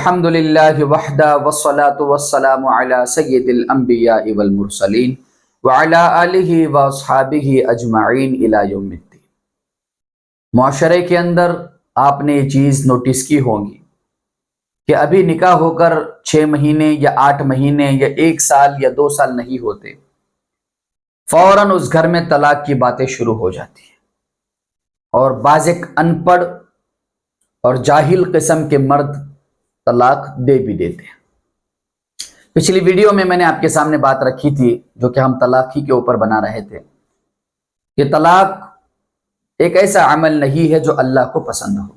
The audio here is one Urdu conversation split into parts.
الحمد للہ وحدہ والصلاة والسلام علی سید الانبیاء والمرسلین وعلی آلہ واصحابہ اجمعین الی یوم الدین۔ معاشرے کے اندر آپ نے یہ چیز نوٹس کی ہوگی کہ ابھی نکاح ہو کر 6 مہینے یا 8 مہینے یا 1 سال یا 2 سال نہیں ہوتے، فوراً اس گھر میں طلاق کی باتیں شروع ہو جاتی ہیں، اور بعض ایک ان پڑھ اور جاہل قسم کے مرد طلاق دے بھی دیتے ہیں۔ پچھلی ویڈیو میں نے آپ کے سامنے بات رکھی تھی جو کہ ہم طلاق ہی کے اوپر بنا رہے تھے کہ طلاق ایک ایسا عمل نہیں ہے جو اللہ کو پسند ہو۔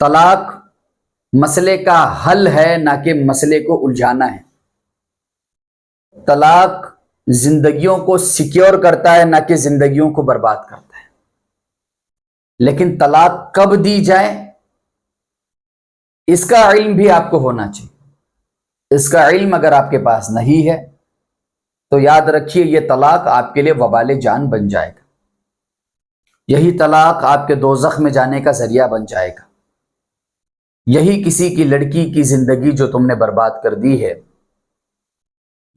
طلاق مسئلے کا حل ہے، نہ کہ مسئلے کو الجھانا ہے۔ طلاق زندگیوں کو سیکیور کرتا ہے، نہ کہ زندگیوں کو برباد کرتا ہے۔ لیکن طلاق کب دی جائے اس کا علم بھی آپ کو ہونا چاہیے۔ اس کا علم اگر آپ کے پاس نہیں ہے تو یاد رکھیے یہ طلاق آپ کے لیے وبال جان بن جائے گا۔ یہی طلاق آپ کے دوزخ میں جانے کا ذریعہ بن جائے گا۔ یہی کسی کی لڑکی کی زندگی جو تم نے برباد کر دی ہے،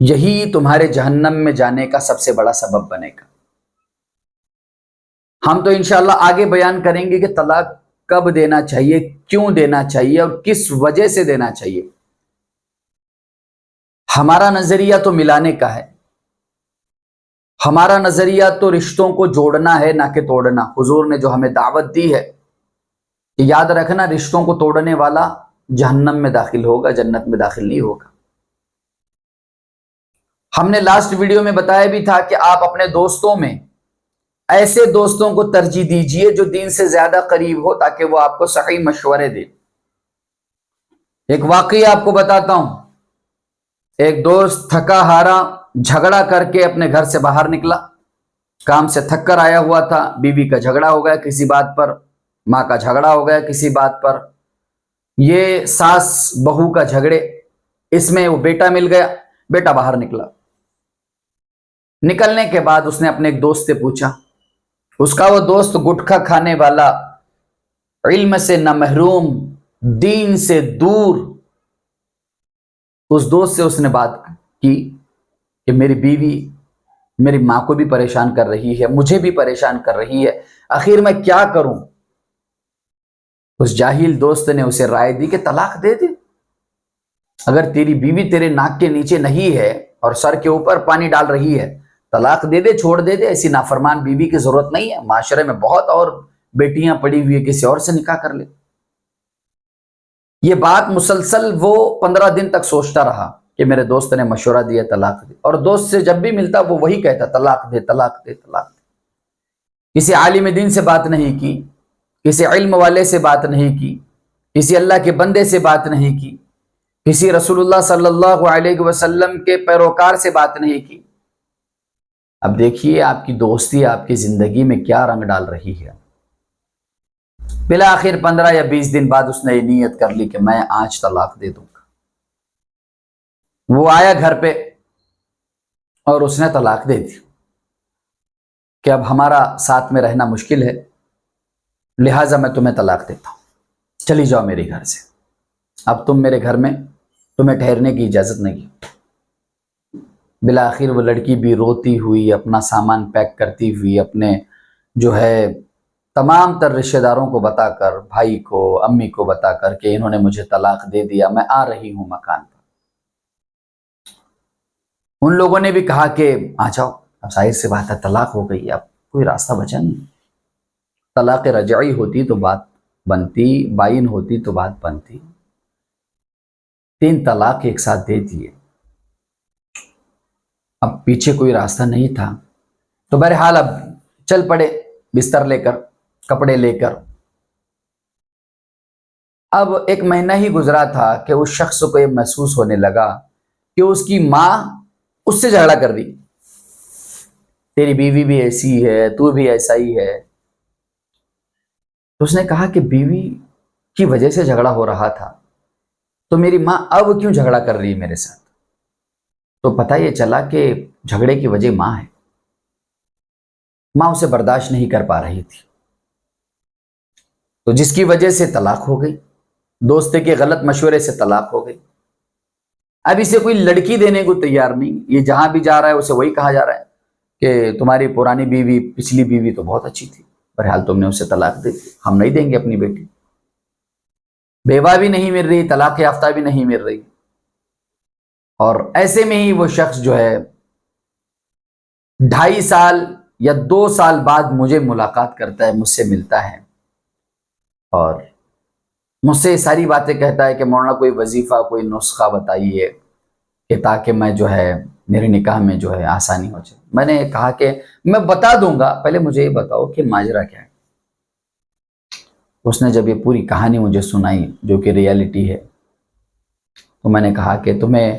یہی تمہارے جہنم میں جانے کا سب سے بڑا سبب بنے گا۔ ہم تو انشاءاللہ آگے بیان کریں گے کہ طلاق کب دینا چاہیے، کیوں دینا چاہیے اور کس وجہ سے دینا چاہیے۔ ہمارا نظریہ تو ملانے کا ہے، ہمارا نظریہ تو رشتوں کو جوڑنا ہے، نہ کہ توڑنا۔ حضور نے جو ہمیں دعوت دی ہے کہ یاد رکھنا رشتوں کو توڑنے والا جہنم میں داخل ہوگا، جنت میں داخل نہیں ہوگا۔ ہم نے لاسٹ ویڈیو میں بتایا بھی تھا کہ آپ اپنے دوستوں میں ایسے دوستوں کو ترجیح دیجئے جو دین سے زیادہ قریب ہو، تاکہ وہ آپ کو صحیح مشورے دے۔ ایک واقعہ آپ کو بتاتا ہوں۔ ایک دوست تھکا ہارا جھگڑا کر کے اپنے گھر سے باہر نکلا، کام سے تھک کر آیا ہوا تھا، بیوی کا جھگڑا ہو گیا کسی بات پر، ماں کا جھگڑا ہو گیا کسی بات پر، یہ ساس بہو کا جھگڑے، اس میں وہ بیٹا مل گیا، بیٹا باہر نکلا۔ نکلنے کے بعد اس نے اپنے ایک دوست سے پوچھا، اس کا وہ دوست گٹکھا کھانے والا، علم سے نہ محروم، دین سے دور، اس دوست سے اس نے بات کی کہ میری بیوی میری ماں کو بھی پریشان کر رہی ہے، مجھے بھی پریشان کر رہی ہے، آخر میں کیا کروں؟ اس جاہل دوست نے اسے رائے دی کہ طلاق دے دے۔ اگر تیری بیوی تیرے ناک کے نیچے نہیں ہے اور سر کے اوپر پانی ڈال رہی ہے، طلاق دے دے، چھوڑ دے دے، ایسی نافرمان بیوی کی ضرورت نہیں ہے، معاشرے میں بہت اور بیٹیاں پڑی ہوئی ہیں، کسی اور سے نکاح کر لے۔ یہ بات مسلسل وہ 15 دن تک سوچتا رہا کہ میرے دوست نے مشورہ دیا طلاق دے، اور دوست سے جب بھی ملتا وہ وہی کہتا طلاق دے طلاق دے طلاق دے۔ کسی عالم دین سے بات نہیں کی، کسی علم والے سے بات نہیں کی، کسی اللہ کے بندے سے بات نہیں کی، کسی رسول اللہ صلی اللہ علیہ وسلم کے پیروکار سے بات نہیں کی۔ اب دیکھیے آپ کی دوستی آپ کی زندگی میں کیا رنگ ڈال رہی ہے۔ بالآخر 15 یا 20 دن بعد اس نے یہ نیت کر لی کہ میں آج طلاق دے دوں گا۔ وہ آیا گھر پہ اور اس نے طلاق دے دی کہ اب ہمارا ساتھ میں رہنا مشکل ہے، لہٰذا میں تمہیں طلاق دیتا ہوں، چلی جاؤ میرے گھر سے، اب تم میرے گھر میں تمہیں ٹھہرنے کی اجازت نہیں۔ بالآخر وہ لڑکی بھی روتی ہوئی اپنا سامان پیک کرتی ہوئی اپنے جو ہے تمام تر رشتہ داروں کو بتا کر، بھائی کو، امی کو بتا کر کہ انہوں نے مجھے طلاق دے دیا، میں آ رہی ہوں مکان پر۔ ان لوگوں نے بھی کہا کہ آ جاؤ، اب ظاہر سی بات ہے طلاق ہو گئی، اب کوئی راستہ بچا نہیں۔ طلاق رجعی ہوتی تو بات بنتی، بائن ہوتی تو بات بنتی۔ 3 طلاق ایک ساتھ دے دیے، اب پیچھے کوئی راستہ نہیں تھا، تو بہرحال اب چل پڑے بستر لے کر، کپڑے لے کر۔ اب 1 مہینہ ہی گزرا تھا کہ اس شخص کو یہ محسوس ہونے لگا کہ اس کی ماں اس سے جھگڑا کر رہی، تیری بیوی بھی ایسی ہے، تو بھی ایسا ہی ہے۔ تو اس نے کہا کہ بیوی کی وجہ سے جھگڑا ہو رہا تھا تو میری ماں اب کیوں جھگڑا کر رہی ہے میرے ساتھ؟ تو پتہ یہ چلا کہ جھگڑے کی وجہ ماں ہے، ماں اسے برداشت نہیں کر پا رہی تھی، تو جس کی وجہ سے طلاق ہو گئی۔ دوست کے غلط مشورے سے طلاق ہو گئی. اب اسے کوئی لڑکی دینے کو تیار نہیں. یہ جہاں بھی جا رہا ہے اسے وہی کہا جا رہا ہے کہ تمہاری پرانی بیوی، پچھلی بیوی تو بہت اچھی تھی، بہرحال تم نے اسے طلاق دے دی، ہم نہیں دیں گے اپنی بیٹی. بیوہ بھی نہیں مل رہی، طلاق یافتہ بھی نہیں مل رہی. اور ایسے میں ہی وہ شخص جو ہے 2.5 سال یا 2 سال بعد مجھے ملاقات کرتا ہے، مجھ سے ملتا ہے اور مجھ سے ساری باتیں کہتا ہے کہ مولانا کوئی وظیفہ، کوئی نسخہ بتائیے کہ تاکہ میں جو ہے میرے نکاح میں جو ہے آسانی ہو جائے. میں نے کہا کہ میں بتا دوں گا، پہلے مجھے یہ بتاؤ کہ ماجرا کیا ہے. اس نے جب یہ پوری کہانی مجھے سنائی جو کہ ریالٹی ہے، تو میں نے کہا کہ تمہیں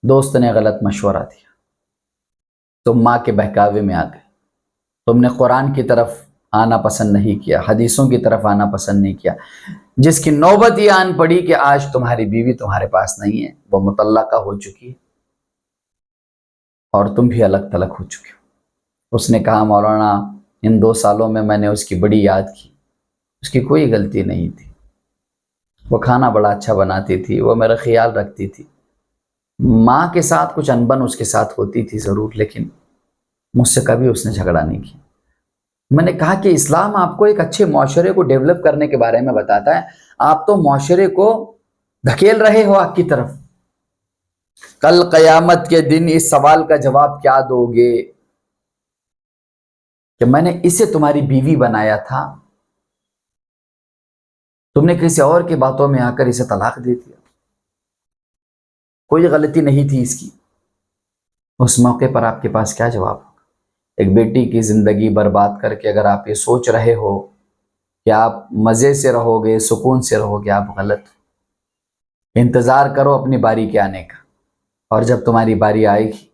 دوست نے غلط مشورہ دیا، تم ماں کے بہکاوے میں آ گئے، تم نے قرآن کی طرف آنا پسند نہیں کیا، حدیثوں کی طرف آنا پسند نہیں کیا، جس کی نوبت یہ آن پڑی کہ آج تمہاری بیوی تمہارے پاس نہیں ہے، وہ مطلقہ ہو چکی ہے اور تم بھی الگ تلگ ہو چکے ہو. اس نے کہا مولانا ان 2 سالوں میں نے اس کی بڑی یاد کی، اس کی کوئی غلطی نہیں تھی، وہ کھانا بڑا اچھا بناتی تھی، وہ میرا خیال رکھتی تھی، ماں کے ساتھ کچھ انبن اس کے ساتھ ہوتی تھی ضرور، لیکن مجھ سے کبھی اس نے جھگڑا نہیں کیا. میں نے کہا کہ اسلام آپ کو ایک اچھے معاشرے کو ڈیولپ کرنے کے بارے میں بتاتا ہے، آپ تو معاشرے کو دھکیل رہے ہو آگ کی طرف. کل قیامت کے دن اس سوال کا جواب کیا دو گے کہ میں نے اسے تمہاری بیوی بنایا تھا، تم نے کسی اور کی باتوں میں آ کر اسے طلاق دے دیا، کوئی غلطی نہیں تھی اس کی. اس موقع پر آپ کے پاس کیا جواب ہوگا؟ ایک بیٹی کی زندگی برباد کر کے اگر آپ یہ سوچ رہے ہو کہ آپ مزے سے رہو گے، سکون سے رہو گے، آپ غلط. انتظار کرو اپنی باری کے آنے کا، اور جب تمہاری باری آئے گی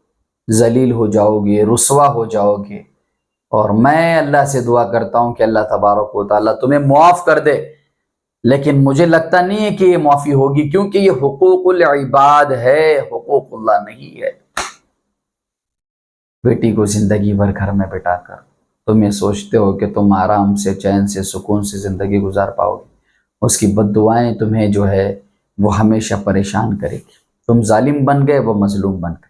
ذلیل ہو جاؤ گے، رسوا ہو جاؤ گے. اور میں اللہ سے دعا کرتا ہوں کہ اللہ تبارک و تعالیٰ تمہیں معاف کر دے، لیکن مجھے لگتا نہیں ہے کہ یہ معافی ہوگی، کیونکہ یہ حقوق العباد ہے، حقوق اللہ نہیں ہے. بیٹی کو زندگی بھر گھر میں بٹھا کر تم یہ سوچتے ہو کہ تم آرام سے، چین سے، سکون سے زندگی گزار پاؤ گے، اس کی بد دعائیں تمہیں جو ہے وہ ہمیشہ پریشان کرے گی. تم ظالم بن گئے، وہ مظلوم بن گئے.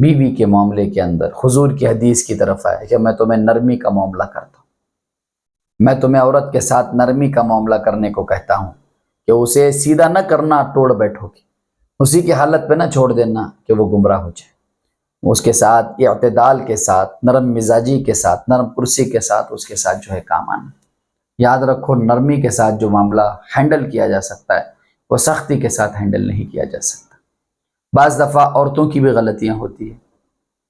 بیوی کے معاملے کے اندر حضور کی حدیث کی طرف آئے کہ میں تمہیں نرمی کا معاملہ کرتا ہوں، میں تمہیں عورت کے ساتھ نرمی کا معاملہ کرنے کو کہتا ہوں کہ اسے سیدھا نہ کرنا توڑ بیٹھو گی، اسی کی حالت پہ نہ چھوڑ دینا کہ وہ گمراہ ہو جائے. اس کے ساتھ اعتدال کے ساتھ، نرم مزاجی کے ساتھ، نرم کرسی کے ساتھ اس کے ساتھ جو ہے کام آنا. یاد رکھو نرمی کے ساتھ جو معاملہ ہینڈل کیا جا سکتا ہے وہ سختی کے ساتھ ہینڈل نہیں کیا جا سکتا. بعض دفعہ عورتوں کی بھی غلطیاں ہوتی ہیں.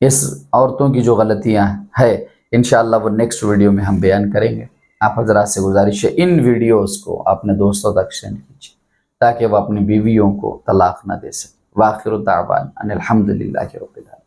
اس عورتوں کی جو غلطیاں ہے انشاءاللہ وہ نیکسٹ ویڈیو میں ہم بیان کریں گے. آپ حضرات سے گزارش ہے ان ویڈیوز کو اپنے دوستوں تک سینڈ کیجیے تاکہ وہ اپنی بیویوں کو طلاق نہ دے سکیں. وآخر دعوانا ان الحمدللہ رب العالمین.